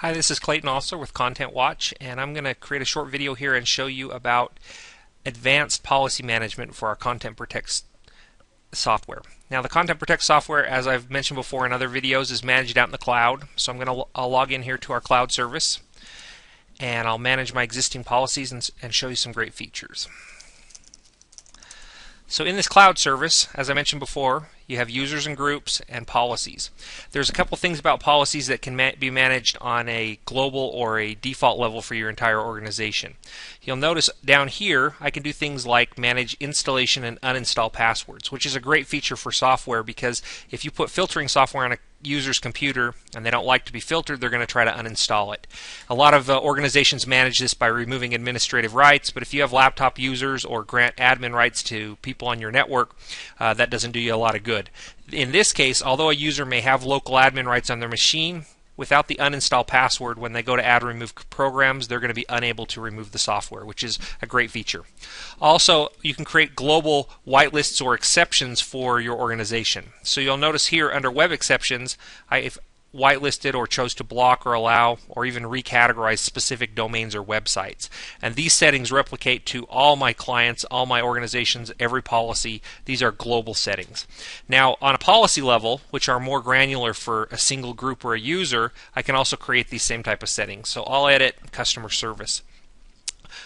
Hi, this is Clayton Osler with ContentWatch, and I'm going to create a short video here and show you about advanced policy management for our ContentProtect software. Now, the ContentProtect software, as I've mentioned before in other videos, is managed out in the cloud. So I'll log in here to our cloud service, and I'll manage my existing policies and show you some great features. So in this cloud service, as I mentioned before, you have users and groups and policies. There's a couple things about policies that can be managed on a global or a default level for your entire organization. You'll notice down here I can do things like manage installation and uninstall passwords, which is a great feature for software because if you put filtering software on a user's computer and they don't like to be filtered, they're going to try to uninstall it. A lot of organizations manage this by removing administrative rights, but if you have laptop users or grant admin rights to people on your network, that doesn't do you a lot of good. In this case, although a user may have local admin rights on their machine, without the uninstall password, when they go to add or remove programs, they're going to be unable to remove the software, which is a great feature. Also, you can create global whitelists or exceptions for your organization. So you'll notice here under web exceptions, I've whitelisted or chose to block or allow or even recategorize specific domains or websites. And these settings replicate to all my clients, all my organizations, every policy. These are global settings. Now, on a policy level, which are more granular for a single group or a user, I can also create these same type of settings. So I'll edit customer service.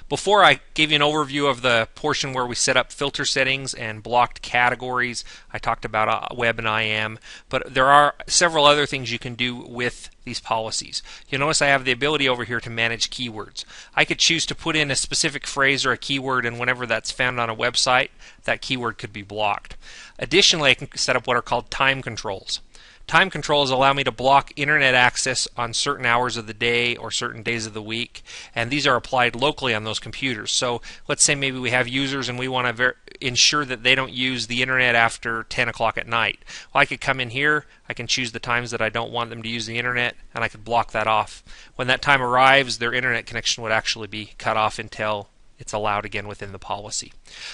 Before I gave you an overview of the portion where we set up filter settings and blocked categories, I talked about web and IM, but there are several other things you can do with these policies. You'll notice I have the ability over here to manage keywords. I could choose to put in a specific phrase or a keyword, and whenever that's found on a website, that keyword could be blocked. Additionally, I can set up what are called time controls. Time controls allow me to block internet access on certain hours of the day or certain days of the week, and these are applied locally on those computers. So let's say maybe we have users and we want to ensure that they don't use the internet after 10 o'clock at night. Well, I could come in here, I can choose the times that I don't want them to use the internet, and I could block that off. When that time arrives, their internet connection would actually be cut off until it's allowed again within the policy.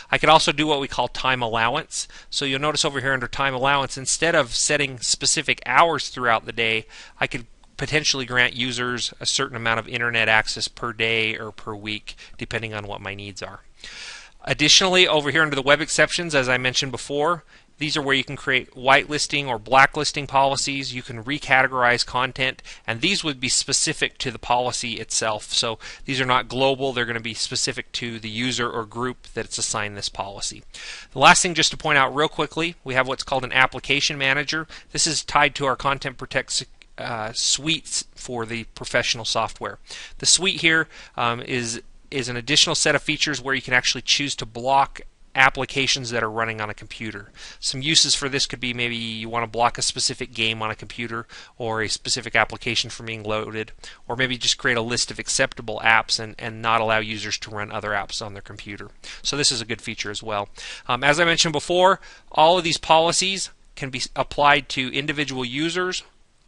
I could also do what we call time allowance. So you'll notice over here under time allowance, instead of setting specific hours throughout the day, I could potentially grant users a certain amount of internet access per day or per week, depending on what my needs are. Additionally, over here under the web exceptions, as I mentioned before, these are where you can create whitelisting or blacklisting policies. You can recategorize content, and these would be specific to the policy itself. So these are not global, they're going to be specific to the user or group that's assigned this policy. The last thing just to point out real quickly, we have what's called an application manager. This is tied to our ContentProtect suites for the professional software. The suite here is an additional set of features where you can actually choose to block applications that are running on a computer. Some uses for this could be maybe you want to block a specific game on a computer or a specific application from being loaded, or maybe just create a list of acceptable apps and not allow users to run other apps on their computer. So this is a good feature as well. As I mentioned before, all of these policies can be applied to individual users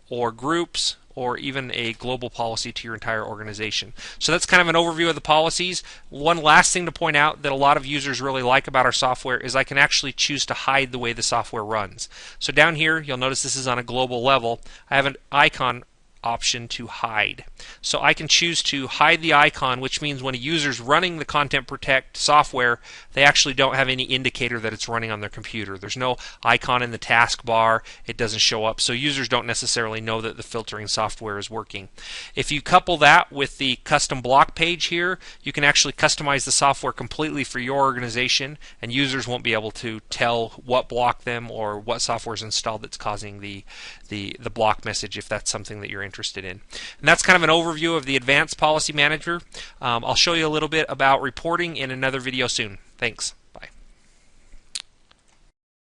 or groups, or even a global policy to your entire organization. So that's kind of an overview of the policies. One last thing to point out that a lot of users really like about our software is I can actually choose to hide the way the software runs. So down here, you'll notice this is on a global level. I have an icon option to hide. So I can choose to hide the icon, which means when a user's running the ContentProtect software, they actually don't have any indicator that it's running on their computer. There's no icon in the taskbar, it doesn't show up, so users don't necessarily know that the filtering software is working. If you couple that with the custom block page here, you can actually customize the software completely for your organization, and users won't be able to tell what blocked them or what software is installed that's causing the block message if that's something that you're interested in. And that's kind of an overview of the Advanced Policy Manager. I'll show you a little bit about reporting in another video soon. Thanks.